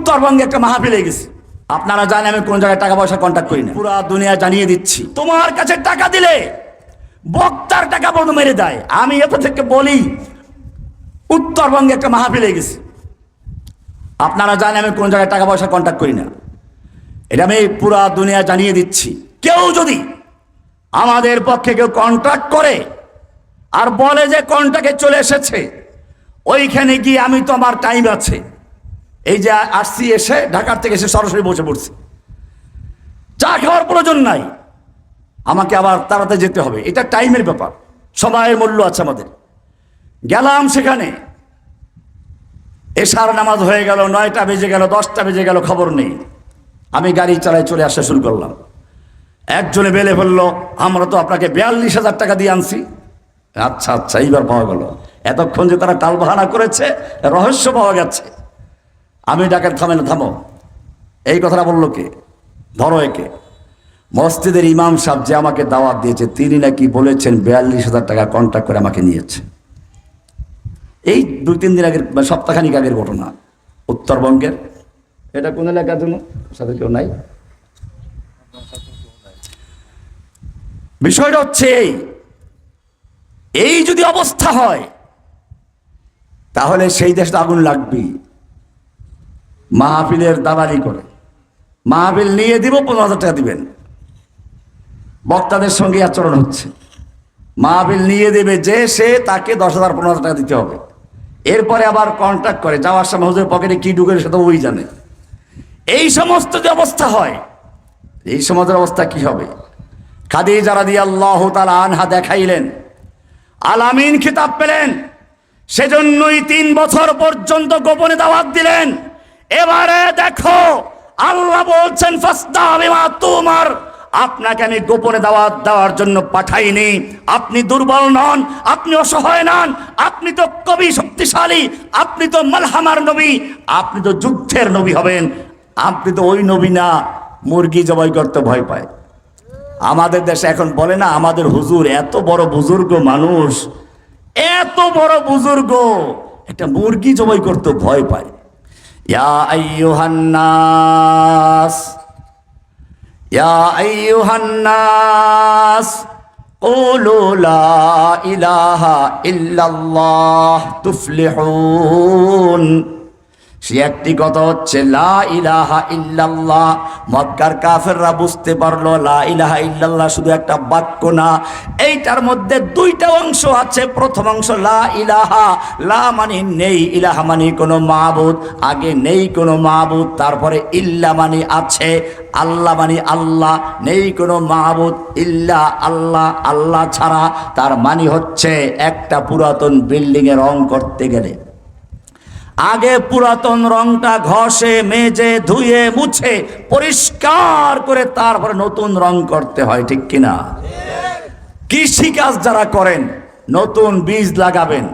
উত্তরবঙ্গে একটা মাহফিলে গেছি। আপনারা জানেন আমি কোন জায়গায় টাকা পয়সা কন্ট্যাক্ট করি না, পুরা দুনিয়া জানিয়ে দিচ্ছি। তোমার কাছে টাকা দিলে বক্তার টাকা পর্যন্ত মেরে দেয়। আমি এত থেকে বলি, উত্তরবঙ্গে একটা মাহফিলে গেছি। আপনারা জানেন আমি কোন জায়গায় টাকা পয়সা কন্ট্যাক্ট করি না, এটা আমি পুরা দুনিয়া জানিয়ে দিচ্ছি। কেউ যদি আমাদের পক্ষে কেউ কন্ট্রাক্ট করে আর বলে যে কন্ট্রাক্টে চলে এসেছে, ওইখানে গিয়ে আমি তো আমার টাইম আছে, এই যে আসছি, এসে ঢাকার থেকে এসে সরাসরি বসে পড়ছি, চা খাওয়ার প্রয়োজন নাই, আমাকে আবার তাড়াতাড়ি যেতে হবে, এটা টাইমের ব্যাপার, সময়ের মূল্য আছে আমাদের। গেলাম সেখানে, এশার নামাজ হয়ে গেল, 9টা বেজে গেল, 10টা বেজে গেল, খবর নেই। আমি গাড়ি চালায় চলে আসা শুরু করলাম। একজনে বেলে বলল, আমরা তো আপনাকে 42,000 টাকা দিয়ে আনছি। আচ্ছা আচ্ছা, এইবার পাওয়া গেল। এতক্ষণ যে তারা টালবাহানা করেছে, রহস্য পাওয়া গেছে। আমি ডাকের থামো, এই কথাটা বললো কে? ধরো একে। মসজিদের ইমাম সাহেব যে আমাকে দাওয়াত দিয়েছে, তিনি নাকি বলেছেন 42,000 টাকা কন্ট্রাক্ট করে আমাকে নিয়েছে। এই 2-3 দিন আগের, সপ্তাহখানিক আগের ঘটনা, উত্তরবঙ্গের। এটা কোন এলাকার জন্য সাথে কেউ নাই? বিষয়টা হচ্ছে এই যদি অবস্থা হয়, তাহলে সেই দেশটা আগুন লাগবে। মাহফিলের দালালি করে মাহফিল নিয়ে দিব, 15,000 টাকা দিবেন। বক্তাদের সঙ্গে আচরণ হচ্ছে, মাহফিল নিয়ে দেবে যে সে, তাকে 10,000 15,000 টাকা দিতে হবে। এরপরে আবার কন্ট্রাক্ট করে, যাওয়ার সময় হুজুর পকেটে কি ঢুকে সেটা ওই জানে। এই সমস্ত যে অবস্থা হয়, এই সমাজের অবস্থা কি হবে? খাদিজা রাদিয়াল্লাহু তাআলা আনহা দেখাইলেন, আলামিন খিতাব পেলেন, সেজন্যই 3 বছর পর্যন্ত গোপনে দাওয়াত দিলেন। এবারে দেখো, আল্লাহ বলছেন ফাসদা বিমা তুমার, আপনাকে আমি গোপনে দাওয়াত দেওয়ার জন্য পাঠাইনি। আপনি দুর্বল নন, আপনি অসহায় নন, আপনি তো কবি শক্তিশালী, আপনি তো মালহামার নবী, আপনি তো যুদ্ধের নবী হবেন। আপনি তো ওই নবী না, মুরগি জবাই করতে ভয় পায়। আমাদের দেশে এখন বলে না, আমাদের হুজুর এত বড় বুজুর্গ মানুষ, এত বড় বুজুর্গ, একটা মুরগি জবাই করতে ভয় পায়। ইয়া আইয়ুহান নাস, ইয়া আইয়ুহান নাস কুলু লা ইলাহা ইল্লাল্লাহ তুফলিহুন। সে একটি কথা হচ্ছে লা ইলাহা ইল্লাল্লাহ। মক্কার কাফেররা বুঝতে পারলো লা ইলাহা ইল্লাল্লাহ শুধু একটা বাক্য না, এইটার মধ্যে 2টা অংশ আছে। প্রথম অংশ লা ইলাহা, লা মানে নেই, ইলাহা মানে কোনো মাবুদ, আগে নেই কোনো মাবুদ, তারপরে ইল্লা মানে আছে, আল্লাহ মানে আল্লাহ, নেই কোনো মাবুদ ইল্লা আল্লাহ, আল্লাহ ছাড়া। তার মানে হচ্ছে একটা পুরাতন বিল্ডিং এ রং করতে গেলে আগে পুরাতন রংটা ঘষে মেজে ধুয়ে মুছে পরিষ্কার করে তারপরে নতুন রং করতে হয়, ঠিক কিনা? কৃষি কাজ যারা করেন, নতুন বীজ লাগাবেন,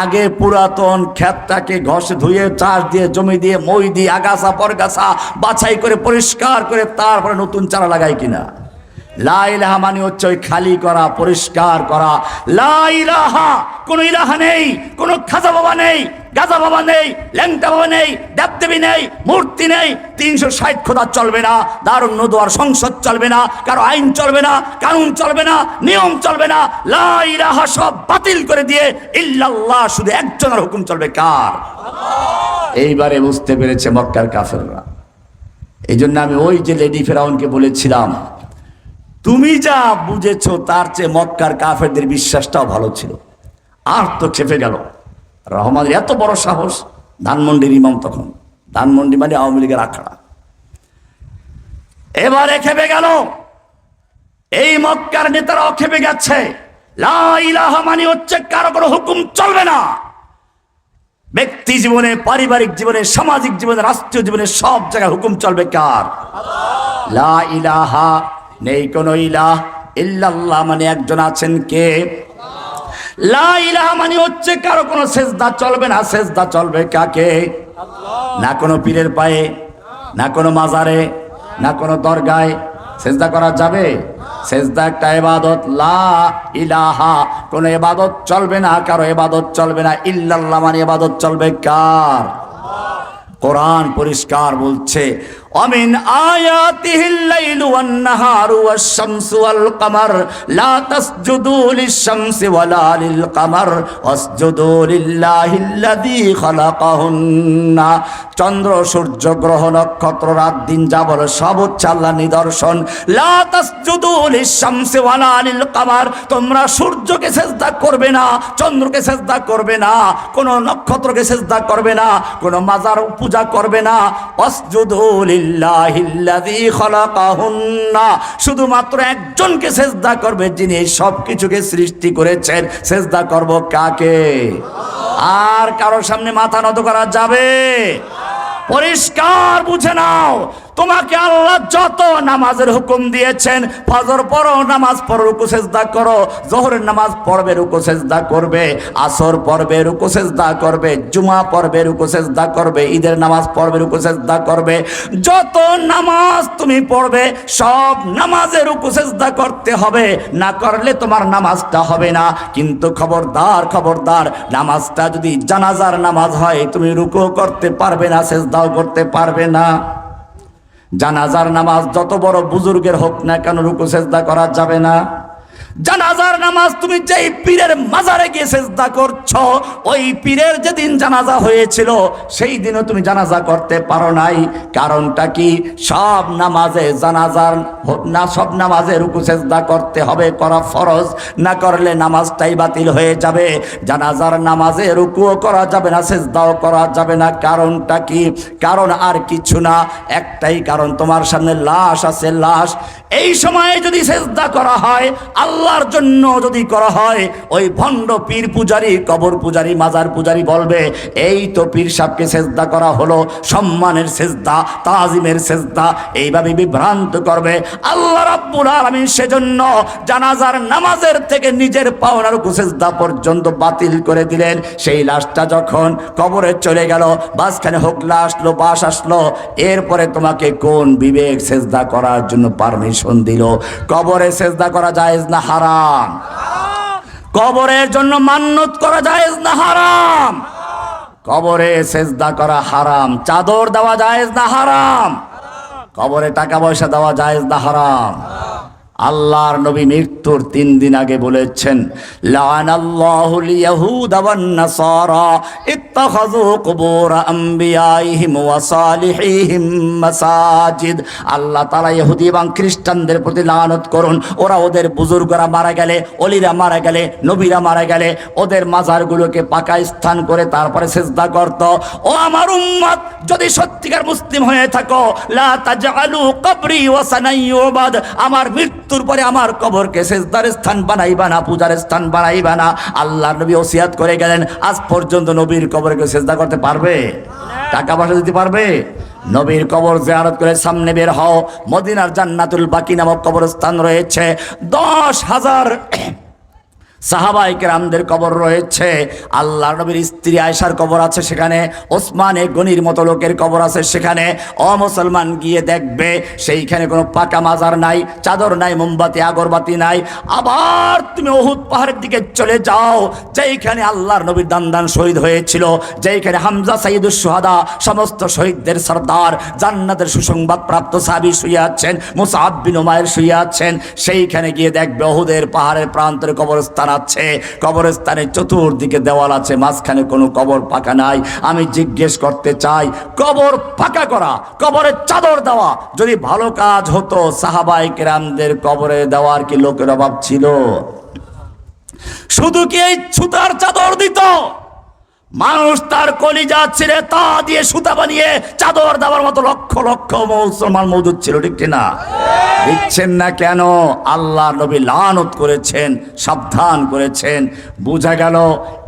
আগে পুরাতন ক্ষেতটাকে ঘষে ধুয়ে চাষ দিয়ে, জমি দিয়ে, মই দিয়ে, আগাছা পরগাছা বাছাই করে পরিষ্কার করে তারপরে নতুন চারা লাগায় কিনা? লা ইলাহা মানে হচ্ছে ওই খালি করা, পরিষ্কার করা। লা ইলাহা, কোনো ইলাহা নেই, কোনো খাজা বাবা নেই, গাজা বাবা নেই, ল্যাংটা বাবা নেই, দেবদেবী নেই, মূর্তি নেই, 360 খোদা চলবে না, দারুন নদুয়ার সংসদ চলবে না, কারো আইন চলবে না, কানুন চলবে না, নিয়ম চলবে না। লা ইলাহা সব বাতিল করে দিয়ে ইল্লাল্লাহ, শুধু একজনের হুকুম চলবে, কার? এইবারে বুঝতে পেরেছে মক্কার কাফেররা। এই জন্য আমি ওই যে লেডি ফেরাউনকে বলেছিলাম, তুমি যা বুঝেছো তার চেয়ে মক্কার কাফেরদের বিশ্বাসটাও ভালো ছিল। আর তো খেপে গেল। রহমানের এত বড় সাহস, ধানমন্ডির ইমাম তখন, ধানমন্ডি মানে আওয়ামী লীগের আখড়া। এবারে খেপে গেল, এই মক্কার নেতারাও খেপে গেছে। লা ইলাহা মানে হচ্ছে কারো কোনো হুকুম চলবে না। ব্যক্তি জীবনে, পারিবারিক জীবনে, সামাজিক জীবনে, রাষ্ট্রীয় জীবনে সব জায়গায় হুকুম চলবে কার? লা ইলাহা, নেই কোনো ইলাহ, ইল্লাল্লাহ মানে একজন আছেন কে? লা ইলাহা মানে হচ্ছে কারো কোনো সেজদা চলবে না। সেজদা চলবে কাকে? না কোনো পীরের পায়ে, না কোনো মাজারে, না কোনো দরগায় সেজদা করা যাবে? সেজদা একটা ইবাদত। লা ইলাহা, কোনো ইবাদত চলবে না, কারো ইবাদত চলবে না। ইল্লাল্লাহ মানে ইবাদত চলবে কার? কোরআন পরিষ্কার বলছে, অমিন আয়াতিহিল লাইলু ওয়ান নাহারু ওয়াশ শামসু ওয়াল কমার লা তাসজুদু লিশ-শামসি ওয়ালা লিল কমার ওয়াসজুদু লিল্লাহিল্লাযী খালাকাহুন্না। চন্দ্র, সূর্য, গ্রহ, নক্ষত্র, রাত দিন যা বলে সব হচ্ছে আল্লাহর নিদর্শন। লা তাসজুদু লিশ-শামসি ওয়ালা লিল কমার, তোমরা সূর্যকে সিজদা করবে না, চন্দ্রকে সিজদা করবে না, কোন নক্ষত্রকে সিজদা করবে না, কোন মাজার পূজা করবে না। ওয়াসজুদু লিল্লাহিল্লাযী খালাকাহুন্না, শুধুমাত্র একজনকে সিজদা করবে যিনি এই সব কিছুকে সৃষ্টি করেছেন। সিজদা করব কাকে? আর কারোর সামনে মাথা নত করা যাবে? পরিষ্কার বুঝে নাও, তোমাকে আল্লাহ যত নামাজের হুকুম দিয়েছেন, ফজর পড়ো, নামাজ পড়ো, রুকু সেজদা করো, জোহরের নামাজ পড়বে, রুকু সেজদা করবে, আসর পড়বে, রুকু সেজদা করবে, জুমা পড়বে, রুকু সেজদা করবে, ঈদের নামাজ পড়বে, রুকু সেজদা করবে, যত নামাজ তুমি পড়বে সব নামাজে রুকু সেজদা করতে হবে, না করলে তোমার নামাজটা হবে না। কিন্তু খবরদার খবরদার, নামাজটা যদি জানাজার নামাজ হয় তুমি রুকু করতে পারবে না, সেজদাও করতে পারবে না। জানাজার নামাজ যত বড় বুজুর্গের হোক না কেন রুকু সেজদা করা যাবে না। জানাজার নামাজ তুমি যেই পীরের মাজারে গিয়ে সেজদা করছো, ওই পীরের যেদিন জানাজা হয়েছিল সেই দিনও তুমি জানাজা করতে পারো নাই। কারণটা কি? সব নামাজে জানাজার না, সব নামাজে রুকু সেজদা করতে হবে, করা ফরজ, না করলে নামাজটাই বাতিল হয়ে যাবে। জানাজার নামাজে রুকুও করা যাবে না, সেজদাও করা যাবে না। কারণটা কি? কারণ আর কিছু না, একটাই কারণ, তোমার সামনে লাশ আছে, লাশ। এই সময়ে যদি সেজদা করা হয়, আল্লাহর জন্য যদি করা হয়, ওই ভণ্ড পীর পূজারি, কবর পূজারি, মাজার পূজারি বলবে এই তো পীর সাহেবকে সেজদা করা হলো, সম্মানের সেজদা, তাজিমের সেজদা, এইভাবে বিভ্রান্ত করবে। আল্লাহ রাব্বুল আলামিন সেজন্য জানাজার নামাজের থেকে নিজের পাওনা রুকু সেজদা পর্যন্ত বাতিল করে দিলেন। সেই লাশটা যখন কবরে চলে গেল, বাসখানে হোগলা আসলো, বাস আসলো, এরপরে তোমাকে কোন বিবেক সেজদা করার জন্য পারমিশন দিল? কবরে সেজদা করা জায়েজ না হারাম? কবরের জন্য মান্নত করা জায়েজ না হারাম? কবরে সেজদা করা হারাম। চাদর দেওয়া জায়েজ না হারাম? কবরে টাকা পয়সা দেওয়া জায়েজ না হারাম? আল্লাহর নবী মৃত্যুর 3 দিন আগে বলেছেন, লাআনাল্লাহুল ইয়াহুদা ওয়ান নাসারা ইত্তাখাযু কুবুর আমবিয়াইহিম ওয়া সালিহিহিম মাসাজিদ। আল্লাহ তাআলা ইহুদি এবং খ্রিস্টানদের প্রতি লানত করুন, ওরা ওদের বুজুর্গরা মারা গেলে, ওলিরা মারা গেলে, নবীরা মারা গেলে ওদের মাজারগুলোকে পাকা স্থান করে তারপরে সিজদা করত। ও আমার উম্মত, যদি সত্যিকার মুসলিম হয়ে থাকো, লা তাজআলু কবরি ওয়াসানান ইউবাদ, আমার মৃত্যুর পরে আমার কবরকে সিজদার স্থান বানাইবা না, পূজার স্থান বানাইবা না। আল্লাহর নবী ওসিয়াত করে গেলেন, আজ পর্যন্ত নবীর কবরকে সিজদা করতে পারবে? টাকা পয়সা দিতে পারবে? নবীর কবর জিয়ারত করে সামনে বের হও, মদিনার জান্নাতুল বাকি নামক কবরস্থান রয়েছে, 10,000 সাহাবায়ে কেরামদের কবর রয়েছে। আল্লাহর নবীর স্ত্রী আয়েশার কবর আছে সেখানে, ওসমানে গনির মতো লোকের কবর আছে সেখানে। মুসলমান গিয়ে দেখবে সেইখানে কোনো পাকা মাজার নাই, চাদর নাই, মোমবাতি আগরবাতি নাই। আবার তুমি উহুদ পাহাড়ের দিকে চলে যাও, যেইখানে আল্লাহর নবীর দান শহীদ হয়েছিল, যেইখানে হামজা সাইয়্যিদুশ শুহাদা, সমস্ত শহীদদের সরদার, জান্নাতের সুসংবাদ প্রাপ্ত সাহাবী শুয়ে আছেন, মুসআব বিন উমাইর শুয়ে আছেন। সেইখানে গিয়ে দেখবে উহুদের পাহাড়ের প্রান্তরে কবরস্থান আছে, কবরস্থানের চতুর্দিকে দেওয়াল আছে, মাঝখানে কোনো কবর পাকা নাই। আমি জিজ্ঞেস করতে চাই, কবর পাকা করা, কবরের চাদর দেওয়া যদি ভালো কাজ হতো, সাহাবায়ে কেরামদের কবরে দেওয়ার কি লোকের অভাব ছিল? শুধু কি এই সুতার চাদর দিত? মানুষ তার কলিজা ছিঁড়ে তা দিয়ে সুতা বানিয়ে চাদর দেওয়ার মতো লক্ষ লক্ষ মুসলমান মওজুদ ছিল, ঠিক না? দিচ্ছেন না কেন? আল্লাহ নবী লানত করেছেন, সাবধান করেছেন। বোঝা গেল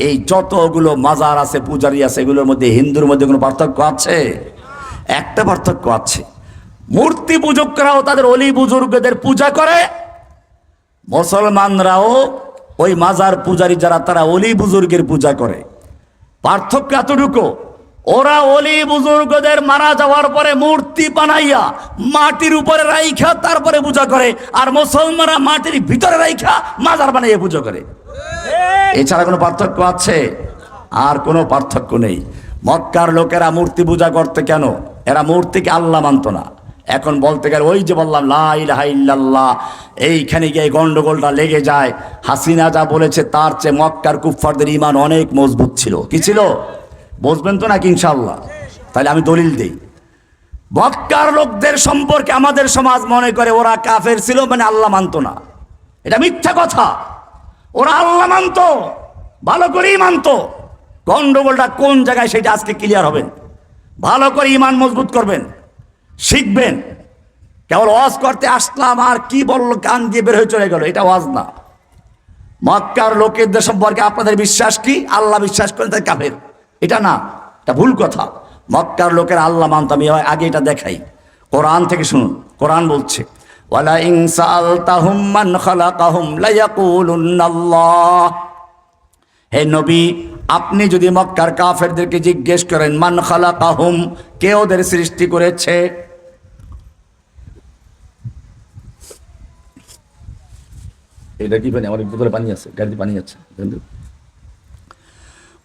এই যতগুলো মাজার আছে, পূজারি আছে, এগুলোর মধ্যে হিন্দুর মধ্যে কোনো পার্থক্য আছে? একটা পার্থক্য আছে, মূর্তি পূজকরাও তাদের অলি বুজুর্গদের পূজা করে, মুসলমানরাও ওই মাজার পূজারি যারা তারা অলি বুজুর্গের পূজা করে। পার্থক্য এতটুকু, ওরা অলি বুজুর্গদের মারা যাওয়ার পরে মূর্তি বানাইয়া মাটির উপরে রাইখা তারপরে পূজা করে, আর মুসলমানরা মাটির ভিতরে রাইখা মাজার বানাইয়া পূজা করে। এছাড়া কোনো পার্থক্য আছে? আর কোনো পার্থক্য নেই। মক্কার লোকেরা মূর্তি পূজা করতে কেন? এরা মূর্তিকে আল্লাহ মানত না। এখন বলতে গেলে ওই যে বললাম লা ইলাহা ইল্লাল্লাহ, এইখানে গিয়ে গন্ডগোলটা লেগে যায়। হাসিনা যা বলেছে তার চেয়ে মক্কার কুফফারদের ঈমান অনেক মজবুত ছিল। কি ছিল? বুঝবেন তো নাকি ইনশাআল্লাহ? তাহলে আমি দলিল দিই। মক্কার লোকদের সম্পর্কে আমাদের সমাজ মনে করে ওরা কাফের ছিল মানে আল্লাহ মানত না। এটা মিথ্যা কথা। ওরা আল্লাহ মানত, ভালো করেই মানত। গন্ডগোলটা কোন জায়গায় সেটা আজকে ক্লিয়ার হবে। ভালো করে ঈমান মজবুত করবেন, শিখবেন। কেবল ওয়াজ করতে আসলাম আর কি বললো কান দিয়ে বের হয়ে চলে গেল, এটা ওয়াজ না। মক্কার লোকেদের সম্পর্কে আপনাদের বিশ্বাস কি? আল্লাহ বিশ্বাস করেন তাই কাফের, এটা না, এটা ভুল কথা। মক্কার লোকের আল্লাহ মানত। আমি আগে এটা দেখাই, কোরআন থেকে শুনুন। কোরআন বলছে ওয়ালা ইন সাআলতাহুম মান খালাকাহুম লায়াকুলুন্নাল্লাহ। হে নবী, আপনি যদি মক্কার কাফেরদেরকে জিজ্ঞেস করেন মান খালাকাহুম, কে ওদের সৃষ্টি করেছে, এটা কি পানি? আমার বোতলে পানি আছে, গাড়িতে পানি আছে।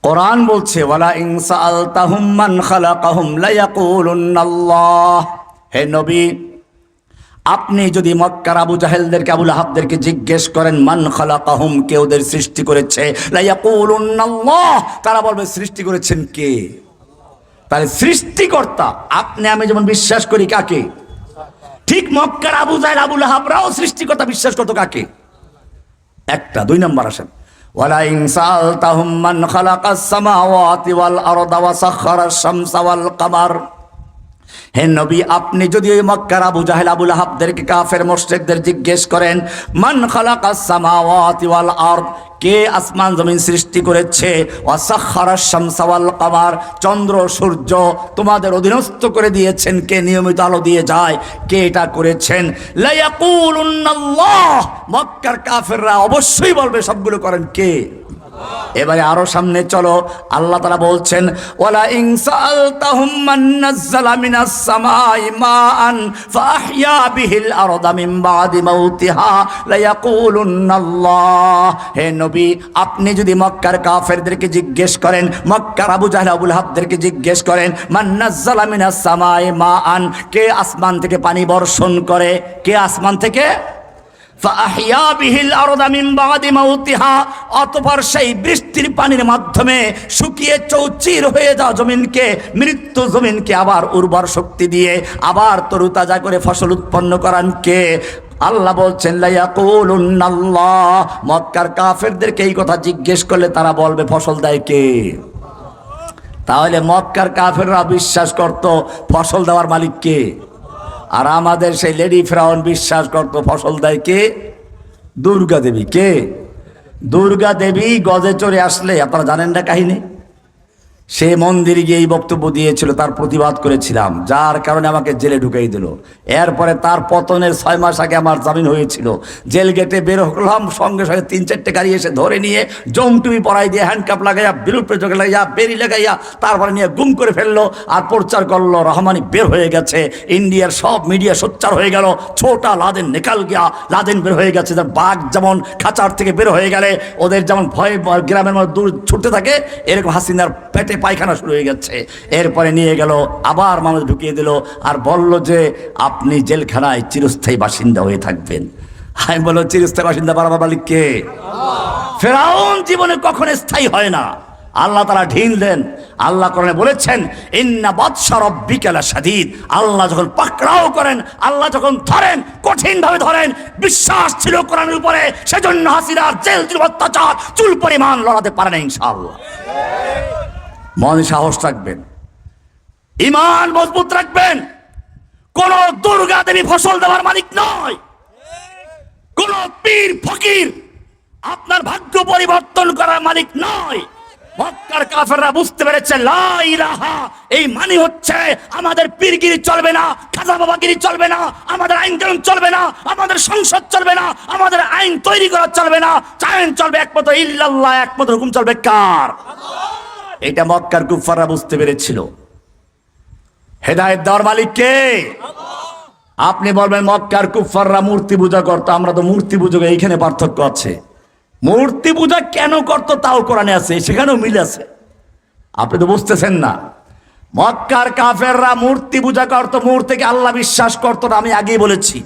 কোরআন বলছে ওয়ালা ইন সাআলতাহুম মান খালাকাহুম লায়াকুলুন্নাল্লাহ। হে নবী, আপনি যদি মক্কার আবু জাহেলদেরকে, আবু লাহাবদেরকে জিজ্ঞেস করেন মান খালাকাহুম, কে ওদের সৃষ্টি করেছে, লায়াকুলুন্নাল্লাহ, তারা বলবে সৃষ্টি করেছেন কে? তাহলে সৃষ্টিকর্তা আপনি আমি যেমন বিশ্বাস করি কাকে, ঠিক মক্কার আবু জাহেল আবু লাহাবরাও সৃষ্টিকর্তা বিশ্বাস করতো কাকে? একটা। দুই নম্বর আসেন ওয়ালা ইন সাআলতাহুম মান খালাকাস সামাওয়াতি ওয়াল আরদা ওয়া সাখখারাশ শামসা ওয়াল কামার। হে নবী, আপনি যদি ওই মক্কার আবু জাহেল আবু লাহাবদেরকে, কাফের মুশরিকদের জিজ্ঞেস করেন মান খালাকাস সামাওয়াতি ওয়াল আরদ, কে আসমান জমিন সৃষ্টি করেছে, ওয়া সাখখারাশ শামসা ওয়াল কামার, চন্দ্র সূর্য তোমাদের অধীনস্থ করে দিয়েছেন কে, নিয়মিত আলো দিয়ে যায়, কে এটা করেছেন? লায়াকুলুন্নাল্লাহ। মক্কার কাফেররা অবশ্যই বলবে সবগুলো করেন কে? এবারে আরো সামনে চলো, আল্লাহ তাআলা বলছেন ওয়ালা ইন সাআলতাহুম মান নাযালা মিনাস সামাই মাআন ফাআহইয়া বিহিল আরদা মিন বাদি মাউতিহা লায়াকুলুন্নাল্লাহ। হে নবী, আপনি যদি মক্কার কাফেরদেরকে জিজ্ঞেস করেন, মক্কার আবু জাহেল আবু লাহাবদেরকে জিজ্ঞেস করেন মান নাযালা মিনাস সামাই মাআন, কে আসমান থেকে পানি বর্ষণ করে, কে আসমান থেকে? ফাআহইয়া বিহিল আরদা মিন বাদি মাউতিহা, অতঃপর সেই বৃষ্টির পানির মাধ্যমে শুকিয়ে চৌচির হয়ে যাওয়া জমিনকে, মৃত্যু জমিনকে আবার উর্বর শক্তি দিয়ে আবার তরুতাজা করে ফসল উৎপন্ন করান কে? আল্লাহ বলছেন লায়াকুলুন্নাল্লাহ। মক্কার কাফেরদেরকে এই কথা জিজ্ঞেস করলে তারা বলবে ফসল দেয় কে? তাহলে মক্কার কাফেররা বিশ্বাস করত ফসল দেওয়ার মালিক কে, আর আমাদের সেই লেডি ফেরাউন বিশ্বাস করতো ফসল দেয় কে? দুর্গা দেবী। কে? দুর্গা দেবী গজে চড়ে আসলে, আপনারা জানেন না কাহিনী, সে মন্দিরে গিয়ে এই বক্তব্য দিয়েছিল, তার প্রতিবাদ করেছিলাম, যার কারণে আমাকে জেলে ঢুকাই দিল। এরপরে তার পতনের 6 মাস আগে আমার জামিন হয়েছিল। জেল গেটে বের হলাম, সঙ্গে সঙ্গে 3-4টে গাড়ি এসে ধরে নিয়ে জংটুবি পরাই দিয়ে, হ্যান্ডকাপ লাগাইয়া, বিরুদ্ধ লাগাইয়া, বেরি লাগাইয়া, তারপরে নিয়ে গুম করে ফেললো আর প্রচার করলো রহমানি বের হয়ে গেছে, ইন্ডিয়ার সব মিডিয়া সোচ্চার হয়ে গেল, ছোটা লাদেন নিকাল গিয়া, লাদেন বের হয়ে গেছে। বাঘ যেমন খাঁচার থেকে বের হয়ে গেলে ওদের যেমন ভয় গ্রামের মধ্যে দূর ছুটতে থাকে, এরকম হাসিনার পেটে পায়খানা শুরু হয়ে গেছে। এরপরে নিয়ে গেল, আবার মানুষ ঢুকিয়ে দিল আর বলল যে আপনি জেলখানায় চিরস্থায়ী বাসিন্দা হয়ে থাকবেন। আমি বললো চিরস্থায়ী বাসিন্দা বারবার মালিক কে? ফেরাউন জীবনে কখনো স্থায়ী হয় না। আল্লাহ তাআলা ঢিল দেন। আল্লাহ কোরআনে বলেছেন ইন্না বাতশা রাব্বিকা লাশাদীদ। আল্লাহ যখন পাকড়াও করেন, আল্লাহ যখন ধরেন, কঠিন ভাবে ধরেন। বিশ্বাস ছিল কোরআনের উপরে, সেজন্য হাসিনার জেল জুলুম অত্যাচার চুল পরিমাণ লড়াতে পারে না ইনশাআল্লাহ। মনে সাহস রাখবেন, ঈমান মজবুত রাখবেন। কোন দুর্গা দেবী ফসল দেওয়ার মালিক নয়, কোন পীর ফকির আপনার ভাগ্য পরিবর্তন করার মালিক নয়। মক্কার কাফেররা বুঝতে পেরেছে লা ইলাহা এই মানে হচ্ছে আমাদের পীরগিরি চলবে না, খাজা বাবাগিরি চলবে না, আমাদের আইন কানুন চলবে না, আমাদের সংসদ চলবে না, আমাদের আইন তৈরি করা চলবে না, আইন চলবে একমাত্র ইল্লাল্লাহ, একমাত্র হুকুম চলবে কার? এটা মক্কার কুফাররা বুঝতে পেরেছিল। হেদায়েত দেওয়ার মালিক কে? আপনি বলবেন মক্কার কুফাররা মূর্তি পূজা করতো, আমরা তো মূর্তি পূজা, এইখানে পার্থক্য আছে। মূর্তি পূজা কেন করতো তাও কোরআনে আছে, সেখানেও মিল আছে। আপনি তো বুঝতেছেন না। মক্কার কাফেররা মূর্তি পূজা করতো, মূর্তিকে আল্লাহ বিশ্বাস করতো না, আমি আগেই বলেছি।